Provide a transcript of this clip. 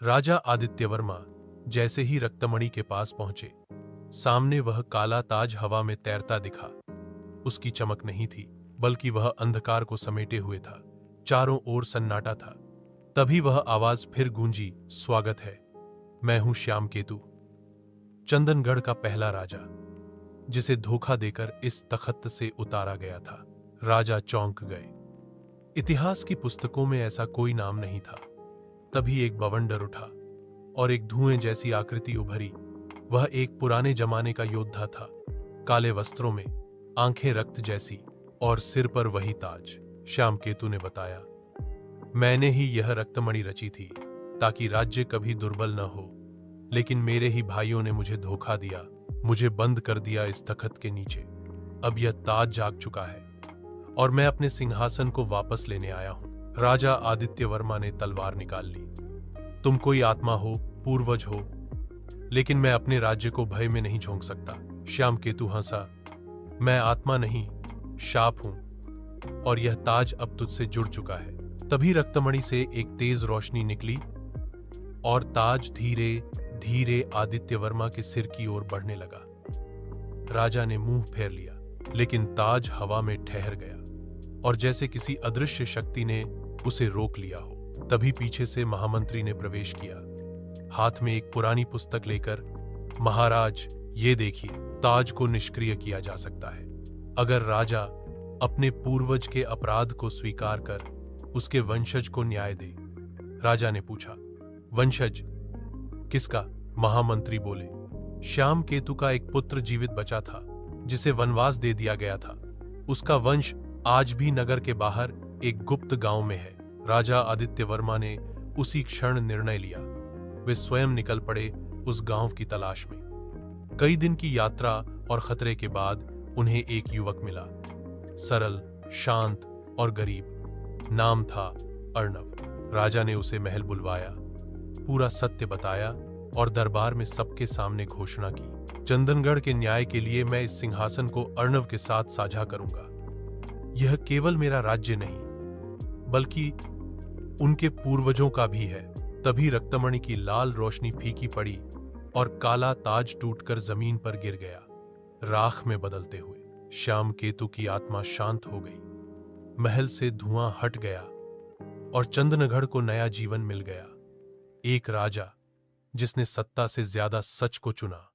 राजा आदित्यवर्मा जैसे ही रक्तमणि के पास पहुंचे, सामने वह काला ताज हवा में तैरता दिखा। उसकी चमक नहीं थी, बल्कि वह अंधकार को समेटे हुए था। चारों ओर सन्नाटा था। तभी वह आवाज फिर गूंजी, स्वागत है, मैं हूं श्यामकेतु, चंदनगढ़ का पहला राजा, जिसे धोखा देकर इस तख्त से उतारा गया था। राजा चौंक गए। इतिहास की पुस्तकों में ऐसा कोई नाम नहीं था। तभी एक बवंडर उठा और एक धुएं जैसी आकृति उभरी। वह एक पुराने जमाने का योद्धा था, काले वस्त्रों में, आंखें रक्त जैसी और सिर पर वही ताज। श्यामकेतु ने बताया, मैंने ही यह रक्तमणि रची थी ताकि राज्य कभी दुर्बल न हो, लेकिन मेरे ही भाइयों ने मुझे धोखा दिया, मुझे बंद कर दिया इस तख्त के नीचे। अब यह ताज जाग चुका है और मैं अपने सिंहासन को वापस लेने आया हूं। राजा आदित्यवर्मा ने तलवार निकाल ली। तुम कोई आत्मा हो, पूर्वज हो, लेकिन मैं अपने राज्य को भय में नहीं झोंक सकता। श्यामकेतु हंसा, मैं आत्मा नहीं, शाप हूं, और यह ताज अब तुझसे जुड़ चुका है। तभी रक्तमणि से एक तेज रोशनी निकली और ताज धीरे धीरे आदित्यवर्मा के सिर की ओर बढ़ने लगा। राजा ने मुंह फेर लिया, लेकिन ताज हवा में ठहर गया और जैसे किसी अदृश्य शक्ति ने उसे रोक लिया हो। तभी पीछे से महामंत्री ने प्रवेश किया, हाथ में एक पुरानी पुस्तक लेकर। महाराज, ये देखिए, ताज को निष्क्रिय किया जा सकता है अगर राजा अपने पूर्वज के अपराध को स्वीकार कर उसके वंशज को न्याय दे। राजा ने पूछा, वंशज किसका? महामंत्री बोले, श्यामकेतु का एक पुत्र जीवित बचा था, जिसे वनवास दे दिया गया था। उसका वंश आज भी नगर के बाहर एक गुप्त गांव में है। राजा आदित्यवर्मा ने उसी क्षण निर्णय लिया। वे स्वयं निकल पड़े उस गांव की तलाश में। कई दिन की यात्रा और खतरे के बाद उन्हें एक युवक मिला, सरल, शांत और गरीब। नाम था अर्णव। राजा ने उसे महल बुलवाया, पूरा सत्य बताया और दरबार में सबके सामने घोषणा की, चंदनगढ़ के न्याय के लिए मैं इस सिंहासन को अर्णव के साथ साझा करूंगा। यह केवल मेरा राज्य नहीं, बल्कि उनके पूर्वजों का भी है। तभी रक्तमणि की लाल रोशनी फीकी पड़ी और काला ताज टूटकर जमीन पर गिर गया, राख में बदलते हुए। श्यामकेतु की आत्मा शांत हो गई। महल से धुआं हट गया और चंदनगढ़ को नया जीवन मिल गया। एक राजा जिसने सत्ता से ज्यादा सच को चुना।